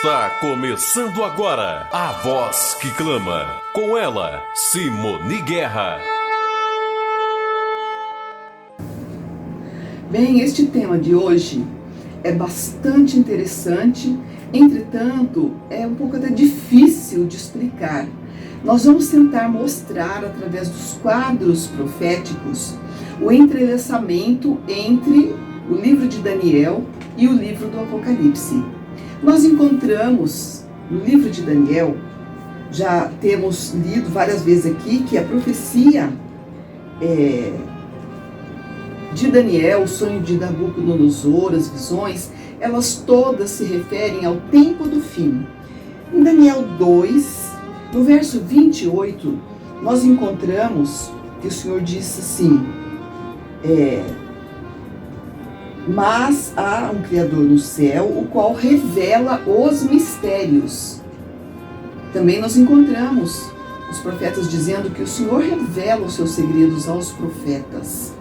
Está começando agora a Voz que Clama. Com ela, Simone Guerra. Bem, este tema de hoje é bastante interessante, entretanto, é um pouco até difícil de explicar. Nós vamos tentar mostrar, através dos quadros proféticos, o entrelaçamento entre o livro de Daniel e o livro do Apocalipse. Nós encontramos no livro de Daniel, já temos lido várias vezes aqui, que a profecia de Daniel, o sonho de Nabucodonosor, as visões, elas todas se referem ao tempo do fim. Em Daniel 2, no verso 28, nós encontramos que o Senhor disse assim, mas há um Criador no céu, o qual revela os mistérios. Também nós encontramos os profetas dizendo que o Senhor revela os seus segredos aos profetas.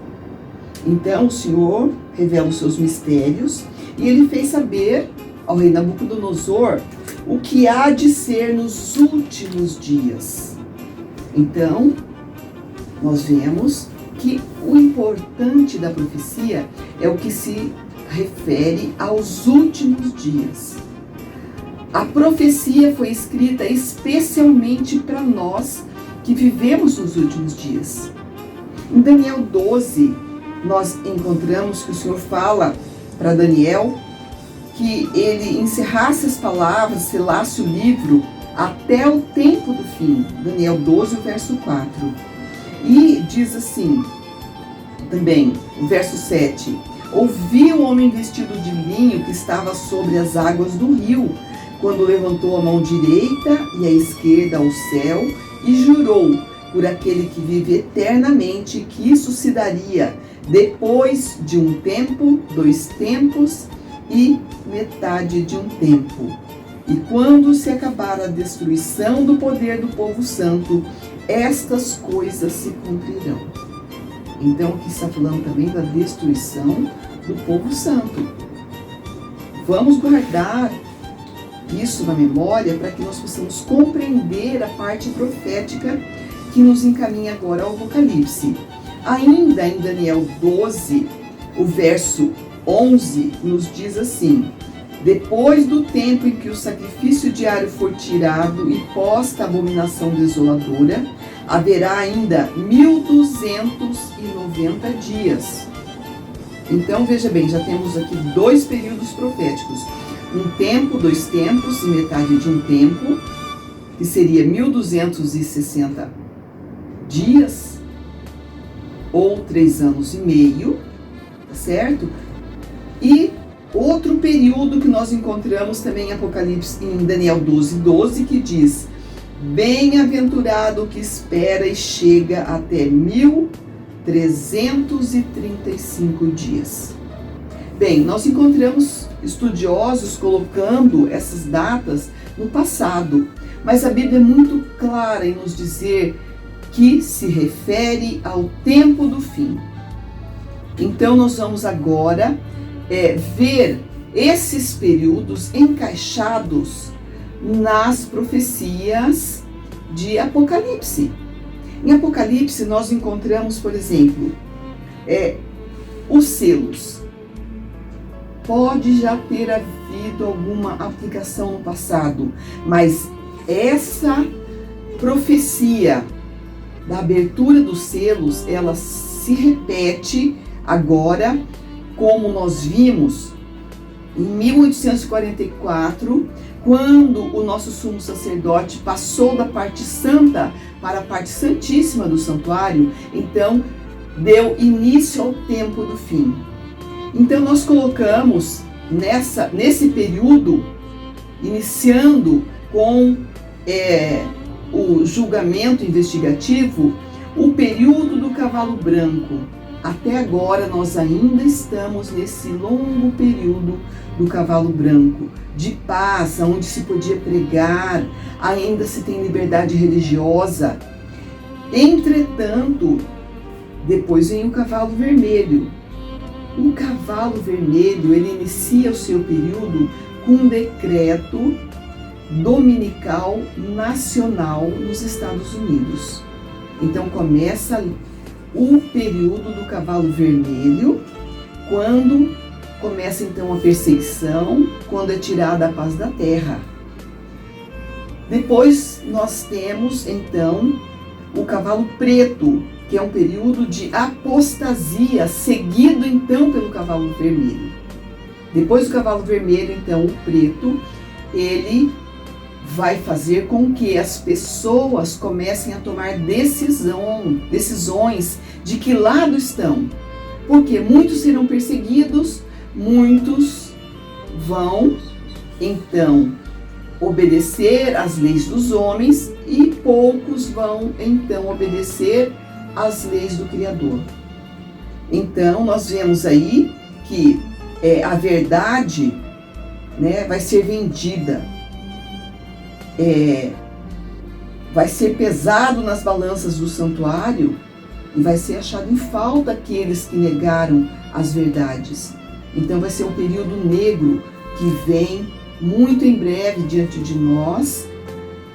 Então o Senhor revela os seus mistérios e ele fez saber ao rei Nabucodonosor o que há de ser nos últimos dias. Então, nós vemos que o importante da profecia é o que se refere aos últimos dias. A profecia foi escrita especialmente para nós que vivemos nos últimos dias. Em Daniel 12, nós encontramos que o Senhor fala para Daniel que ele encerrasse as palavras, selasse o livro até o tempo do fim. Daniel 12, verso 4. E diz assim, também, o verso 7. Ouvi um homem vestido de linho que estava sobre as águas do rio, quando levantou a mão direita e a esquerda ao céu e jurou por aquele que vive eternamente que isso se daria depois de um tempo, 2 tempos e metade de um tempo. E quando se acabar a destruição do poder do povo santo, estas coisas se cumprirão. Então, aqui está falando também da destruição do povo santo. Vamos guardar isso na memória para que nós possamos compreender a parte profética que nos encaminha agora ao Apocalipse. Ainda em Daniel 12, o verso 11 nos diz assim: depois do tempo em que o sacrifício diário for tirado e posta a abominação desoladora, haverá ainda 1290 dias. Então, veja bem, já temos aqui 2 períodos proféticos. Um tempo, 2 tempos e metade de um tempo, que seria 1260 dias, ou 3 anos e meio, tá certo? E outro período que nós encontramos também em Apocalipse, em Daniel 12, 12, que diz: bem-aventurado que espera e chega até 1335 dias. Bem, nós encontramos estudiosos colocando essas datas no passado, mas a Bíblia é muito clara em nos dizer que se refere ao tempo do fim. Então nós vamos agora ver esses períodos encaixados nas profecias de Apocalipse. Em Apocalipse nós encontramos, por exemplo, os selos. Pode já ter havido alguma aplicação no passado, mas essa profecia da abertura dos selos, ela se repete agora, como nós vimos em 1844, quando o nosso sumo sacerdote passou da parte santa para a parte santíssima do santuário. Então deu início ao tempo do fim. Então nós colocamos nesse período, iniciando com o julgamento investigativo, o período do cavalo branco. Até agora nós ainda estamos nesse longo período do cavalo branco, de paz, onde se podia pregar, ainda se tem liberdade religiosa. Entretanto, depois vem o cavalo vermelho. O cavalo vermelho, ele inicia o seu período com um decreto dominical nacional nos Estados Unidos. Então começa o período do cavalo vermelho, quando começa então a perseguição, quando é tirada a paz da terra. Depois nós temos então o cavalo preto, que é um período de apostasia, seguido então pelo cavalo vermelho. Depois do cavalo vermelho, então, o preto, ele vai fazer com que as pessoas comecem a tomar decisões de que lado estão. Porque muitos serão perseguidos, muitos vão, então, obedecer às leis dos homens e poucos vão, então, obedecer às leis do Criador. Então, nós vemos aí que a verdade, né, vai ser vendida, vai ser pesado nas balanças do santuário e vai ser achado em falta aqueles que negaram as verdades. Então vai ser um período negro que vem muito em breve diante de nós,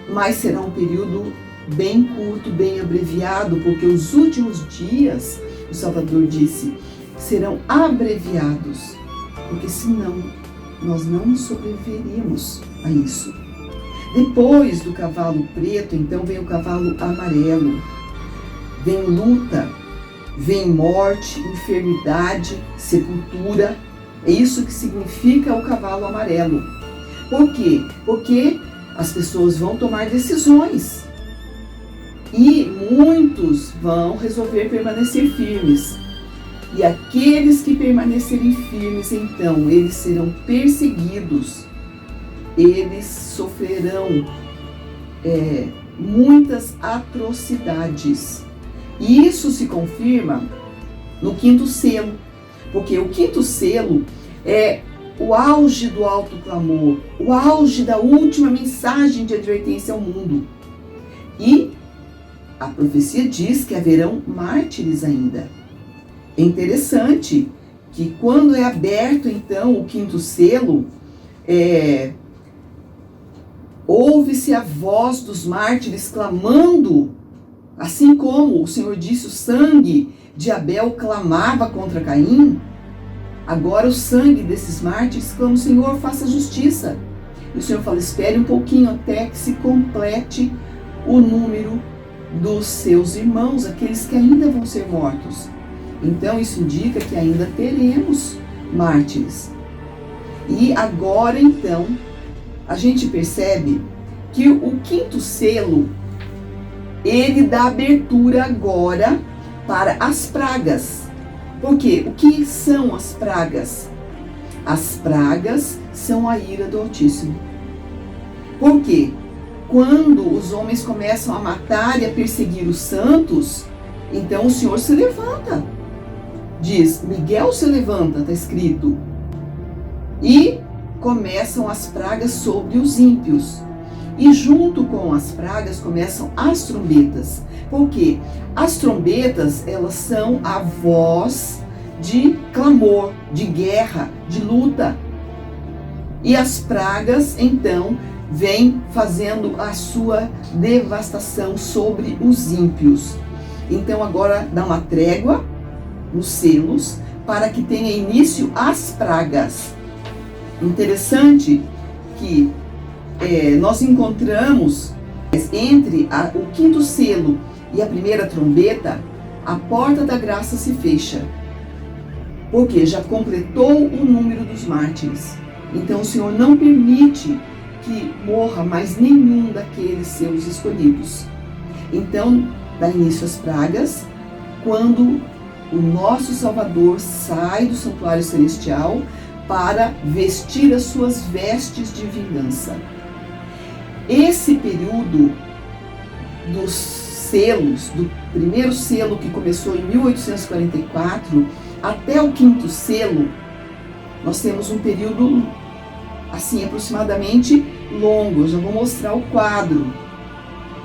mas será um período bem curto, bem abreviado, porque os últimos dias, o Salvador disse, serão abreviados, porque senão nós não sobreviveríamos a isso. Depois do cavalo preto, então, vem o cavalo amarelo. Vem luta, vem morte, enfermidade, sepultura. É isso que significa o cavalo amarelo. Por quê? Porque as pessoas vão tomar decisões. E muitos vão resolver permanecer firmes. E aqueles que permanecerem firmes, então, eles serão perseguidos, eles sofrerão muitas atrocidades. E isso se confirma no quinto selo, porque o quinto selo é o auge do alto clamor, o auge da última mensagem de advertência ao mundo. E a profecia diz que haverão mártires ainda. É interessante que quando é aberto, então, o quinto selo, ouve-se a voz dos mártires clamando, assim como o Senhor disse, o sangue de Abel clamava contra Caim. Agora o sangue desses mártires clama, Senhor, faça justiça. E o Senhor fala, espere um pouquinho até que se complete o número dos seus irmãos, aqueles que ainda vão ser mortos. Então isso indica que ainda teremos mártires. E agora então, a gente percebe que o quinto selo, ele dá abertura agora para as pragas. Porque o que são as pragas? As pragas são a ira do Altíssimo. Por quê? Quando os homens começam a matar e a perseguir os santos, então o Senhor se levanta. Diz, Miguel se levanta, está escrito. E começam as pragas sobre os ímpios. E junto com as pragas começam as trombetas. Por quê? As trombetas, elas são a voz de clamor, de guerra, de luta. E as pragas, então, vêm fazendo a sua devastação sobre os ímpios. Então agora dá uma trégua nos selos para que tenha início as pragas. Interessante que nós encontramos entre o quinto selo e a primeira trombeta, a porta da graça se fecha, porque já completou o número dos mártires. Então o Senhor não permite que morra mais nenhum daqueles seus escolhidos. Então dá início às pragas, quando o nosso Salvador sai do santuário celestial para vestir as suas vestes de vingança. Esse período dos selos, do primeiro selo que começou em 1844 até o quinto selo, nós temos um período assim aproximadamente longo. Eu já vou mostrar o quadro,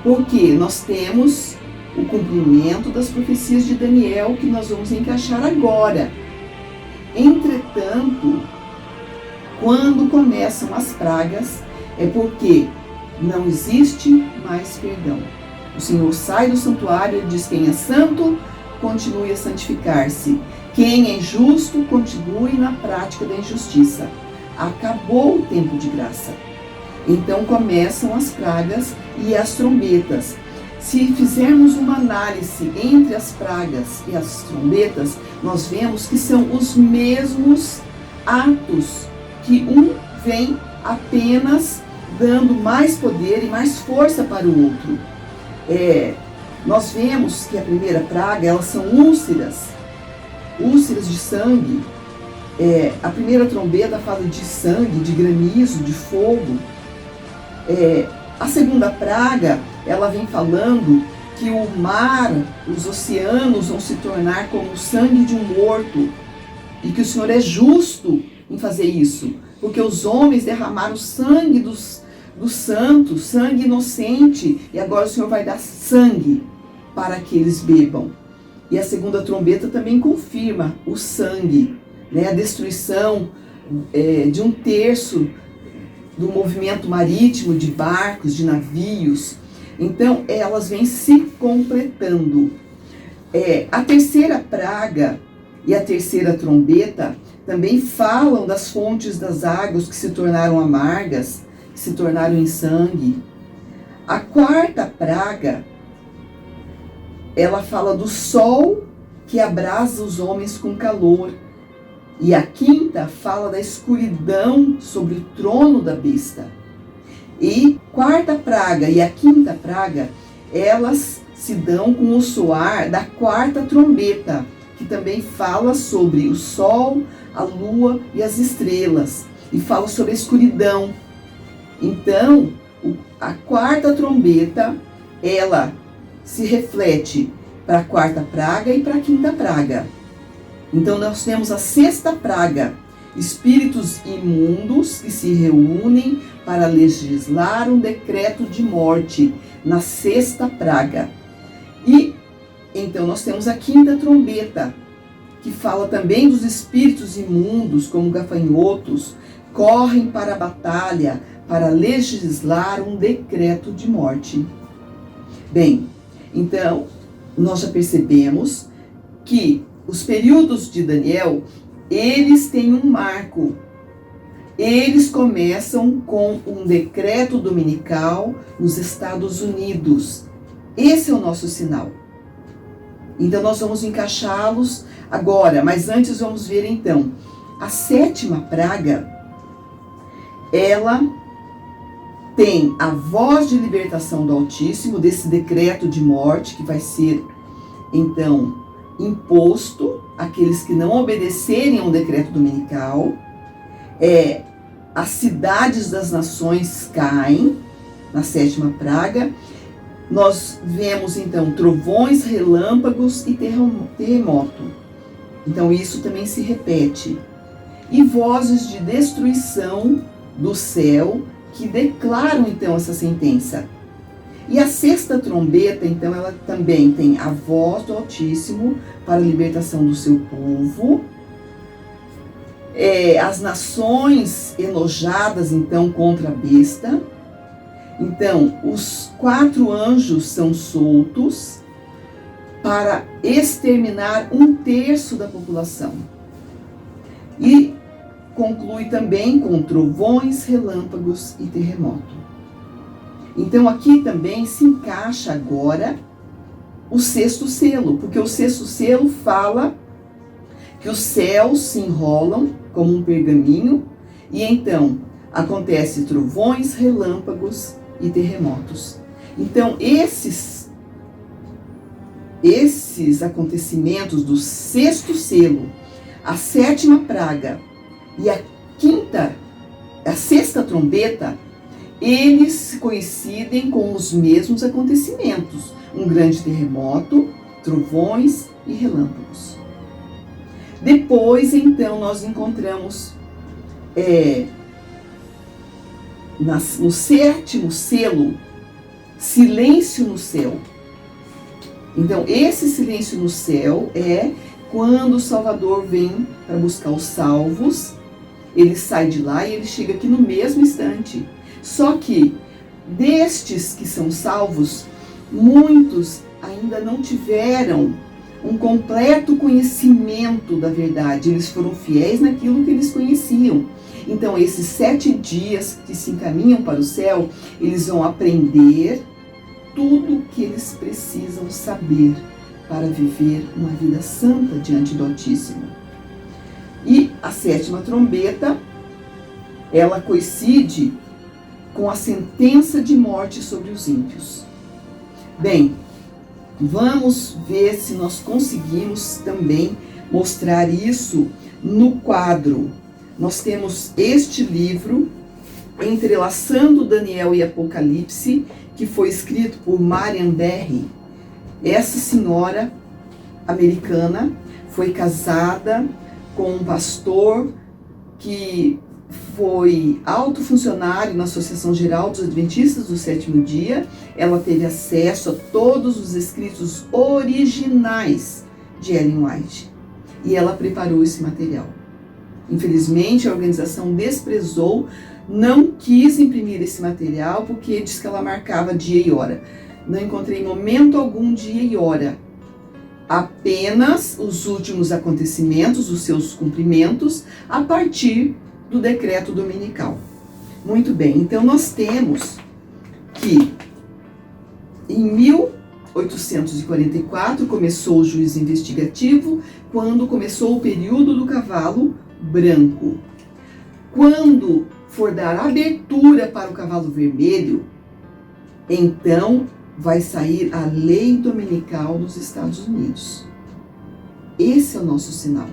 porque nós temos o cumprimento das profecias de Daniel que nós vamos encaixar agora. Entretanto, quando começam as pragas, é porque não existe mais perdão. O Senhor sai do santuário e diz: quem é santo, continue a santificar-se. Quem é justo, continue na prática da injustiça. Acabou o tempo de graça. Então começam as pragas e as trombetas. Se fizermos uma análise entre as pragas e as trombetas, nós vemos que são os mesmos atos, que um vem apenas dando mais poder e mais força para o outro. Nós vemos que a primeira praga, elas são úlceras de sangue. A primeira trombeta fala de sangue, de granizo, de fogo. A segunda praga, ela vem falando que o mar, os oceanos vão se tornar como o sangue de um morto, e que o Senhor é justo em fazer isso, porque os homens derramaram sangue dos santos, sangue inocente, e agora o Senhor vai dar sangue para que eles bebam. E a segunda trombeta também confirma o sangue, né? A destruição de 1/3 do movimento marítimo, de barcos, de navios. Então, elas vêm se completando. A terceira praga e a terceira trombeta também falam das fontes das águas que se tornaram amargas, que se tornaram em sangue. A quarta praga, ela fala do sol que abrasa os homens com calor. E a quinta fala da escuridão sobre o trono da besta. E quarta praga e a quinta praga, elas se dão com o soar da quarta trombeta, que também fala sobre o sol, a lua e as estrelas, e fala sobre a escuridão. Então, a quarta trombeta, ela se reflete para a quarta praga e para a quinta praga. Então, nós temos a sexta praga, espíritos imundos que se reúnem para legislar um decreto de morte, na sexta praga. E então nós temos a quinta trombeta, que fala também dos espíritos imundos, como gafanhotos, correm para a batalha para legislar um decreto de morte. Bem, então nós já percebemos que os períodos de Daniel, eles têm um marco. Eles começam com um decreto dominical nos Estados Unidos. Esse é o nosso sinal. Então nós vamos encaixá-los agora, mas antes vamos ver então. A sétima praga, ela tem a voz de libertação do Altíssimo, desse decreto de morte que vai ser então imposto àqueles que não obedecerem a um decreto dominical. As cidades das nações caem na sétima praga. Nós vemos então trovões, relâmpagos e terremoto. Então isso também se repete. E vozes de destruição do céu que declaram então essa sentença. E a sexta trombeta, então, ela também tem a voz do Altíssimo para a libertação do seu povo. As nações enojadas, então, contra a besta. Então, os 4 anjos são soltos para exterminar 1/3 da população. E conclui também com trovões, relâmpagos e terremoto. Então aqui também se encaixa agora o sexto selo, porque o sexto selo fala que os céus se enrolam como um pergaminho e então acontece trovões, relâmpagos e terremotos. Então esses acontecimentos do sexto selo, a sétima praga e a sexta trombeta, eles coincidem com os mesmos acontecimentos. Um grande terremoto, trovões e relâmpagos. Depois, então, nós encontramos no sétimo selo, silêncio no céu. Então, esse silêncio no céu é quando o Salvador vem para buscar os salvos. Ele sai de lá e ele chega aqui no mesmo instante. Só que destes que são salvos, muitos ainda não tiveram um completo conhecimento da verdade. Eles foram fiéis naquilo que eles conheciam. Então, esses 7 dias que se encaminham para o céu, eles vão aprender tudo o que eles precisam saber para viver uma vida santa diante do Altíssimo. E a 7ª trombeta, ela coincide com a sentença de morte sobre os ímpios. Bem, vamos ver se nós conseguimos também mostrar isso no quadro. Nós temos este livro, Entrelaçando Daniel e Apocalipse, que foi escrito por Marian Barry. Essa senhora americana foi casada com um pastor que foi alto funcionário na Associação Geral dos Adventistas do Sétimo Dia. Ela teve acesso a todos os escritos originais de Ellen White e ela preparou esse material. Infelizmente, a organização desprezou, não quis imprimir esse material porque diz que ela marcava dia e hora. Não encontrei em momento algum dia e hora. Apenas os últimos acontecimentos, os seus cumprimentos, a partir do decreto dominical. Muito bem, então nós temos que em 1844 começou o juízo investigativo, quando começou o período do cavalo branco. Quando for dar abertura para o cavalo vermelho, então vai sair a lei dominical dos Estados Unidos. Esse é o nosso sinal.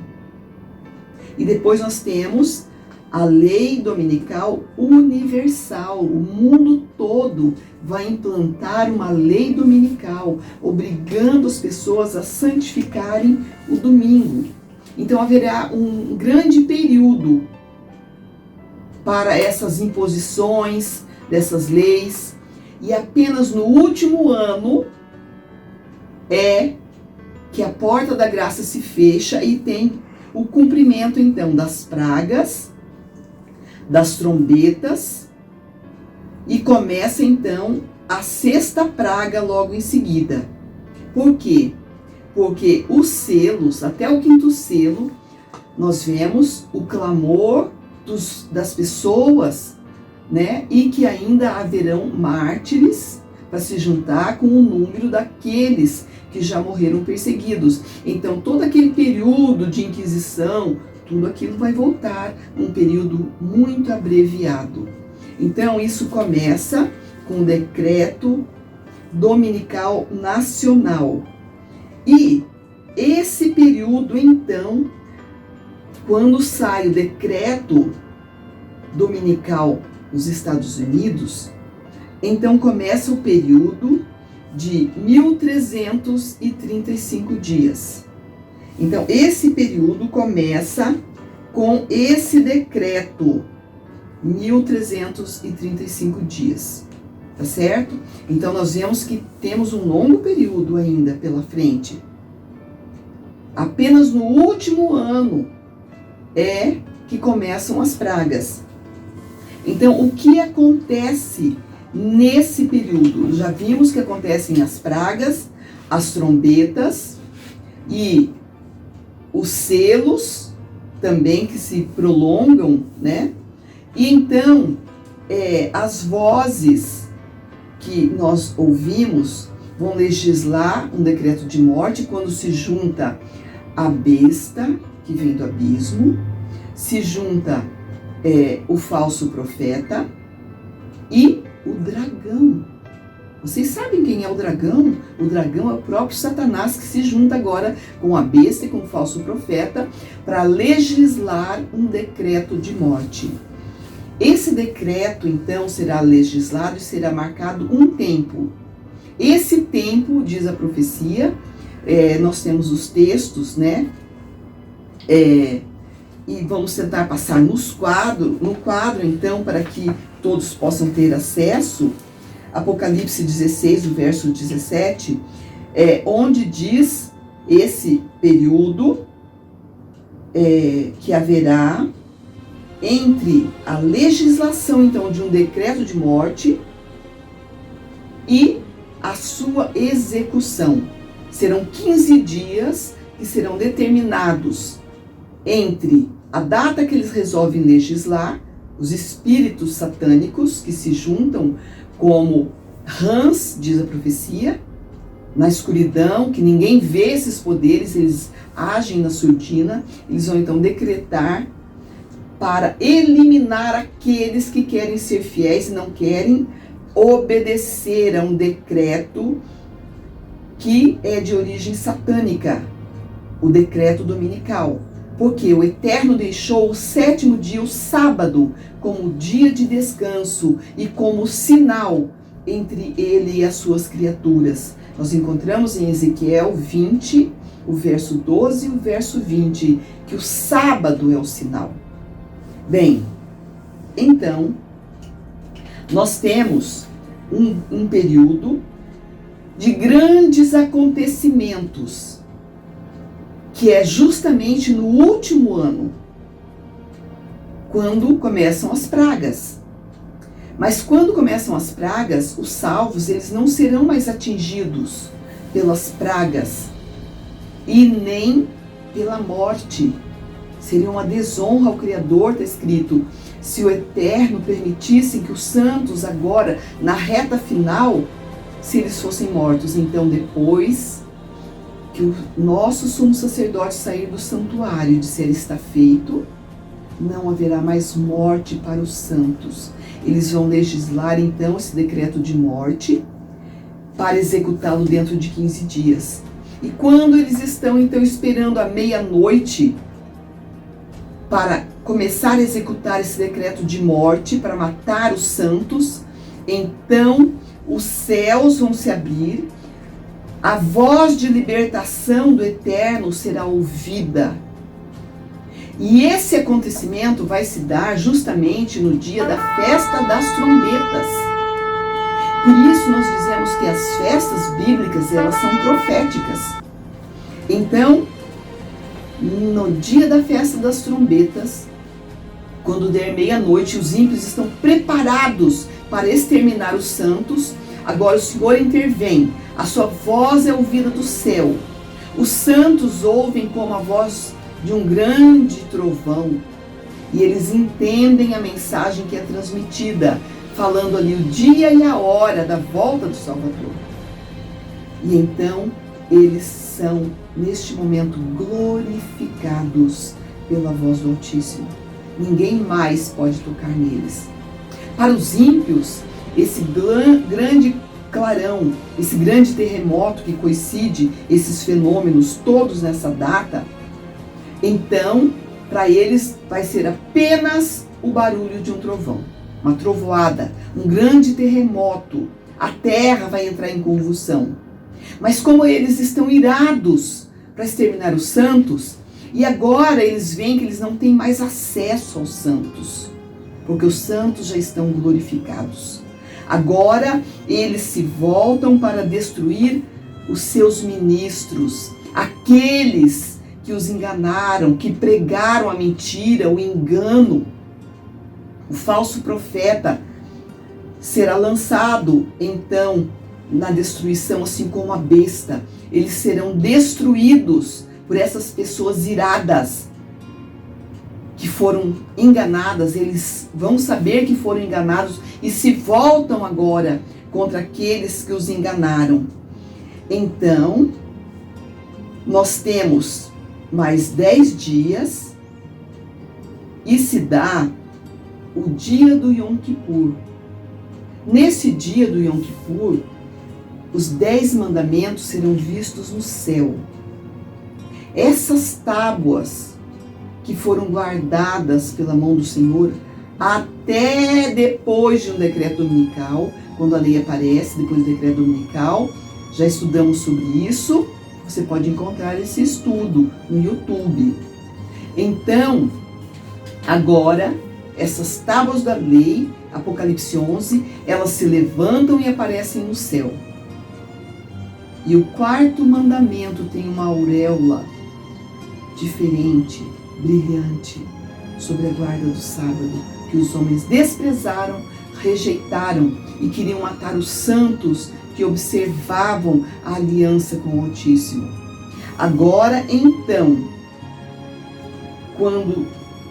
E depois nós temos a lei dominical universal. O mundo todo vai implantar uma lei dominical, obrigando as pessoas a santificarem o domingo. Então haverá um grande período para essas imposições dessas leis, e apenas no último ano é que a porta da graça se fecha e tem o cumprimento então das pragas, das trombetas, e começa então a 6ª praga logo em seguida. Por quê? Porque os selos, até o 5º selo, nós vemos o clamor das pessoas, né? E que ainda haverão mártires para se juntar com o número daqueles que já morreram perseguidos. Então, todo aquele período de inquisição, tudo aquilo vai voltar, um período muito abreviado. Então, isso começa com o decreto dominical nacional. E esse período, então, quando sai o decreto dominical nos Estados Unidos, então começa o período de 1335 dias. Então, esse período começa com esse decreto, 1335 dias, tá certo? Então, nós vemos que temos um longo período ainda pela frente. Apenas no último ano é que começam as pragas. Então, o que acontece nesse período? Já vimos que acontecem as pragas, as trombetas e os selos também que se prolongam, né? E então, as vozes que nós ouvimos vão legislar um decreto de morte quando se junta a besta, que vem do abismo, se junta o falso profeta e o dragão. Vocês sabem quem é o dragão? O dragão é o próprio Satanás, que se junta agora com a besta e com o falso profeta para legislar um decreto de morte. Esse decreto, então, será legislado e será marcado um tempo. Esse tempo, diz a profecia, nós temos os textos, né? E vamos tentar passar no quadro, então, para que todos possam ter acesso. Apocalipse 16, o verso 17, onde diz esse período que haverá entre a legislação, então, de um decreto de morte e a sua execução. Serão 15 dias que serão determinados entre a data que eles resolvem legislar, os espíritos satânicos que se juntam como rãs, diz a profecia, na escuridão, que ninguém vê esses poderes, eles agem na surdina, eles vão então decretar para eliminar aqueles que querem ser fiéis e não querem obedecer a um decreto que é de origem satânica, o decreto dominical. Porque o Eterno deixou o 7º dia, o sábado, como dia de descanso e como sinal entre ele e as suas criaturas. Nós encontramos em Ezequiel 20, o verso 12 e o verso 20, que o sábado é o sinal. Bem, então, nós temos um período de grandes acontecimentos, que é justamente no último ano, quando começam as pragas. Mas quando começam as pragas, os salvos, eles não serão mais atingidos pelas pragas e nem pela morte. Seria uma desonra ao Criador, está escrito, se o Eterno permitisse que os santos agora, na reta final, se eles fossem mortos. Então, depois que o nosso sumo sacerdote sair do santuário e disser está feito, não haverá mais morte para os santos. Eles vão legislar então esse decreto de morte para executá-lo dentro de 15 dias. E quando eles estão então esperando a meia-noite para começar a executar esse decreto de morte, para matar os santos, então os céus vão se abrir, a voz de libertação do Eterno será ouvida. E esse acontecimento vai se dar justamente no dia da festa das trombetas. Por isso nós dizemos que as festas bíblicas, elas são proféticas. Então, no dia da festa das trombetas, quando der meia-noite, os ímpios estão preparados para exterminar os santos. Agora o Senhor intervém, a sua voz é ouvida do céu. Os santos ouvem como a voz de um grande trovão, e eles entendem a mensagem que é transmitida, falando ali o dia e a hora da volta do Salvador. E então eles são, neste momento, glorificados pela voz do Altíssimo. Ninguém mais pode tocar neles. Para os ímpios, esse grande clarão, esse grande terremoto que coincide, esses fenômenos todos nessa data, então, para eles vai ser apenas o barulho de um trovão, uma trovoada, um grande terremoto. A terra vai entrar em convulsão. Mas como eles estão irados para exterminar os santos, e agora eles veem que eles não têm mais acesso aos santos, porque os santos já estão glorificados. Agora eles se voltam para destruir os seus ministros, aqueles que os enganaram, que pregaram a mentira, o engano. O falso profeta será lançado, então, na destruição, assim como a besta. Eles serão destruídos por essas pessoas iradas, que foram enganadas. Eles vão saber que foram enganados e se voltam agora contra aqueles que os enganaram. Então, nós temos mais 10 dias e se dá o dia do Yom Kippur. Nesse dia do Yom Kippur, os 10 mandamentos serão vistos no céu. Essas tábuas que foram guardadas pela mão do Senhor até depois de um decreto dominical, quando a lei aparece, depois do decreto dominical, já estudamos sobre isso. Você pode encontrar esse estudo no YouTube. Então, agora, essas tábuas da lei, Apocalipse 11, elas se levantam e aparecem no céu. E o 4º mandamento tem uma auréola diferente, brilhante, sobre a guarda do sábado, que os homens desprezaram, rejeitaram e queriam matar os santos que observavam a aliança com o Altíssimo. Agora, então, quando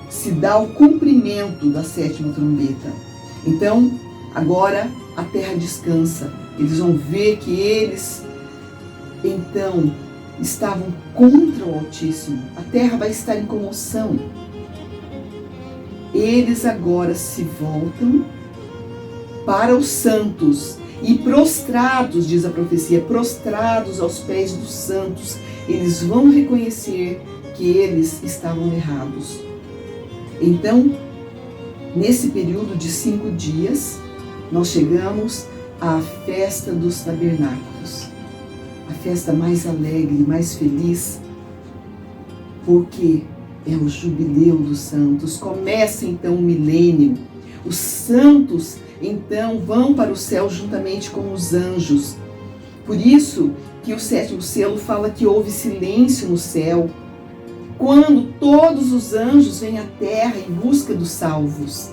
se dá o cumprimento da 7ª trombeta, então, agora a terra descansa. Eles vão ver que eles, então, estavam contra o Altíssimo. A terra vai estar em comoção. Eles agora se voltam para os santos e prostrados, diz a profecia, prostrados aos pés dos santos, eles vão reconhecer que eles estavam errados. Então, nesse período de 5 dias, nós chegamos à festa dos tabernáculos, a festa mais alegre, mais feliz, porque é o jubileu dos santos. Começa então o milênio. Os santos então vão para o céu juntamente com os anjos. Por isso que o 7º selo fala que houve silêncio no céu, quando todos os anjos vêm à terra em busca dos salvos.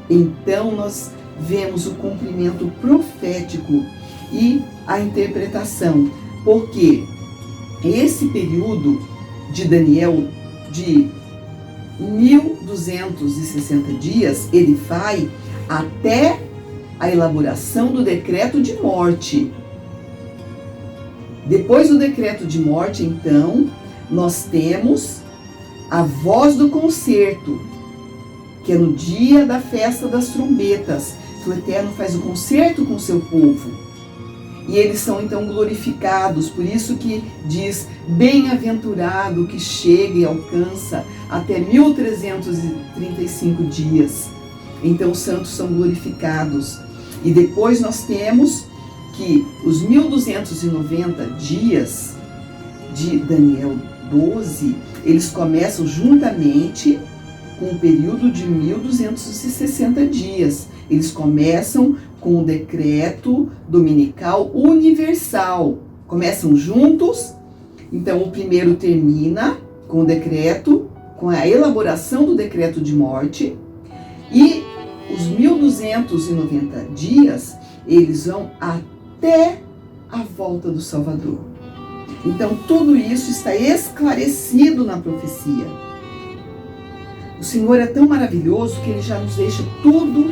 Então nós vemos o cumprimento profético e a interpretação, porque esse período de Daniel de 1260 dias, ele vai até a elaboração do decreto de morte. Depois do decreto de morte, então, nós temos a voz do concerto, que é no dia da festa das trombetas, que o Eterno faz o concerto com o seu povo. E eles são então glorificados, por isso que diz, bem-aventurado que chega e alcança até 1335 dias. Então os santos são glorificados. E depois nós temos que os 1290 dias de Daniel 12, eles começam juntamente com o período de 1260 dias. Eles começam com o decreto dominical universal. Começam juntos. Então o primeiro termina com o decreto, com a elaboração do decreto de morte. E os 1290 dias, eles vão até a volta do Salvador. Então tudo isso está esclarecido na profecia. O Senhor é tão maravilhoso que Ele já nos deixa tudo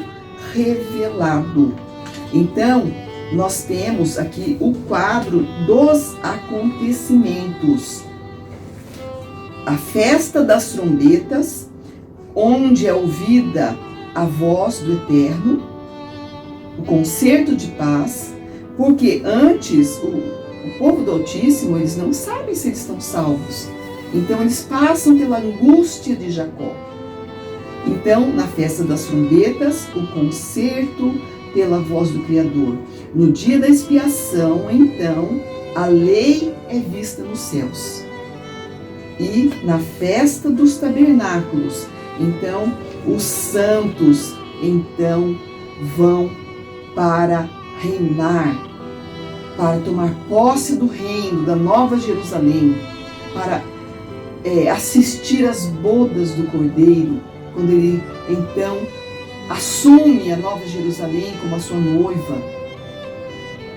revelado. Então, nós temos aqui o quadro dos acontecimentos. A festa das trombetas, onde é ouvida a voz do Eterno, o concerto de paz, porque antes o povo do Altíssimo, eles não sabem se eles estão salvos. Então, eles passam pela angústia de Jacó. Então, na festa das trombetas, o concerto pela voz do Criador. No dia da expiação, então, a lei é vista nos céus. E na festa dos tabernáculos, então, os santos, então, vão para reinar, para tomar posse do reino, da Nova Jerusalém, para assistir às bodas do Cordeiro, quando ele, então, assume a Nova Jerusalém como a sua noiva.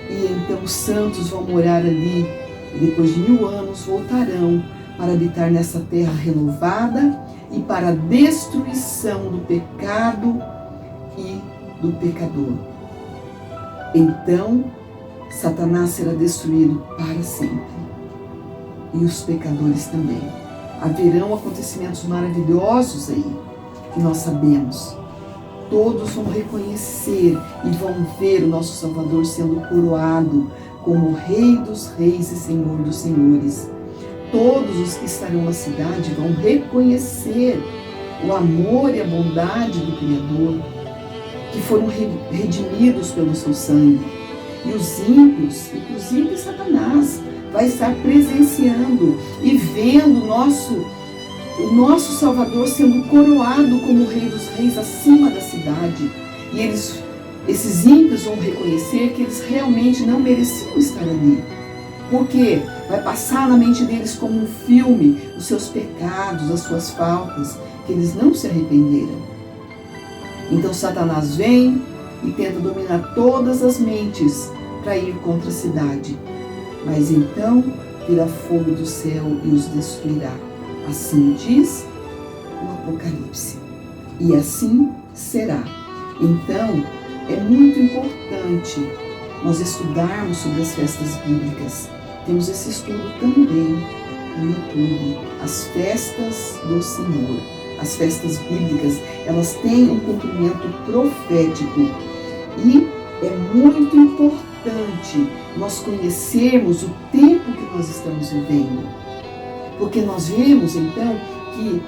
E então os santos vão morar ali, e depois de 1000 anos voltarão para habitar nessa terra renovada e para a destruição do pecado e do pecador. Então, Satanás será destruído para sempre. E os pecadores também. Haverão acontecimentos maravilhosos aí, que nós sabemos. Todos vão reconhecer e vão ver o nosso Salvador sendo coroado como Rei dos Reis e Senhor dos Senhores. Todos os que estarão na cidade vão reconhecer o amor e a bondade do Criador, que foram redimidos pelo seu sangue. E os ímpios, inclusive Satanás, vai estar presenciando e vendo o nosso Salvador sendo coroado como Rei dos Reis acima da cidade. E esses ímpios vão reconhecer que eles realmente não mereciam estar ali. Porque vai passar na mente deles como um filme os seus pecados, as suas faltas, que eles não se arrependeram. Então Satanás vem e tenta dominar todas as mentes para ir contra a cidade. Mas então virá fogo do céu e os destruirá. Assim diz o Apocalipse. E assim será. Então, é muito importante nós estudarmos sobre as festas bíblicas. Temos esse estudo também no YouTube, as festas do Senhor. As festas bíblicas, elas têm um cumprimento profético e é muito importante nós conhecermos o tempo que nós estamos vivendo. Porque nós vemos então que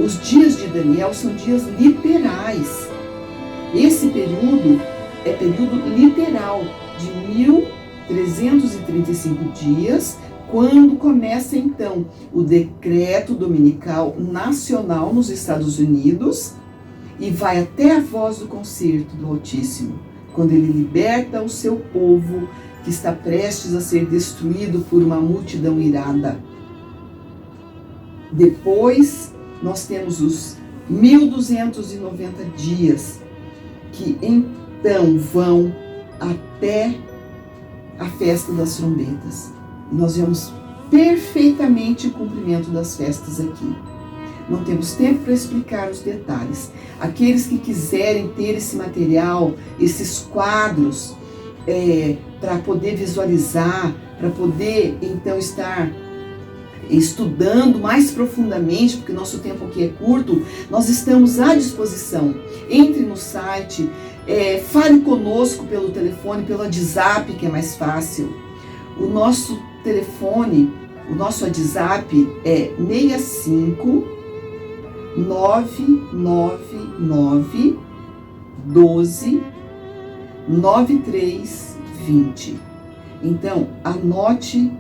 os dias de Daniel são dias literais. Esse período é período literal de 1335 dias, quando começa então o decreto dominical nacional nos Estados Unidos e vai até a voz do concerto do Altíssimo, quando ele liberta o seu povo que está prestes a ser destruído por uma multidão irada. Depois nós temos os 1290 dias, que então vão até a festa das trombetas. Nós vemos perfeitamente o cumprimento das festas aqui. Não temos tempo para explicar os detalhes. Aqueles que quiserem ter esse material, esses quadros, para poder visualizar, para poder então estar estudando mais profundamente, porque nosso tempo aqui é curto, nós estamos à disposição. Entre no site, fale conosco pelo telefone, pelo WhatsApp, que é mais fácil. O nosso telefone, o nosso WhatsApp é 65 999 12 9320. Então, anote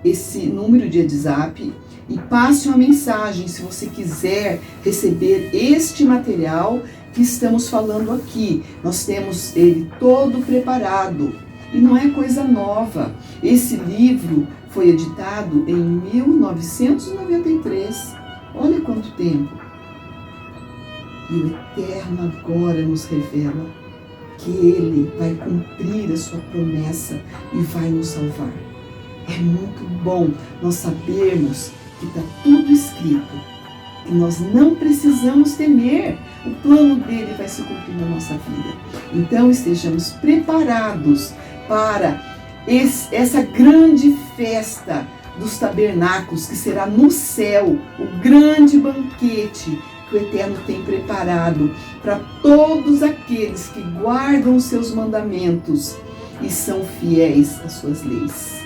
esse número de WhatsApp e passe uma mensagem se você quiser receber este material que estamos falando aqui. Nós temos ele todo preparado e não é coisa nova. Esse livro foi editado em 1993. Olha quanto tempo. E o Eterno agora nos revela que Ele vai cumprir a sua promessa e vai nos salvar. É muito bom nós sabermos que está tudo escrito, que nós não precisamos temer, o plano dele vai se cumprir na nossa vida. Então estejamos preparados para essa grande festa dos tabernáculos, que será no céu, o grande banquete que o Eterno tem preparado para todos aqueles que guardam os seus mandamentos e são fiéis às suas leis.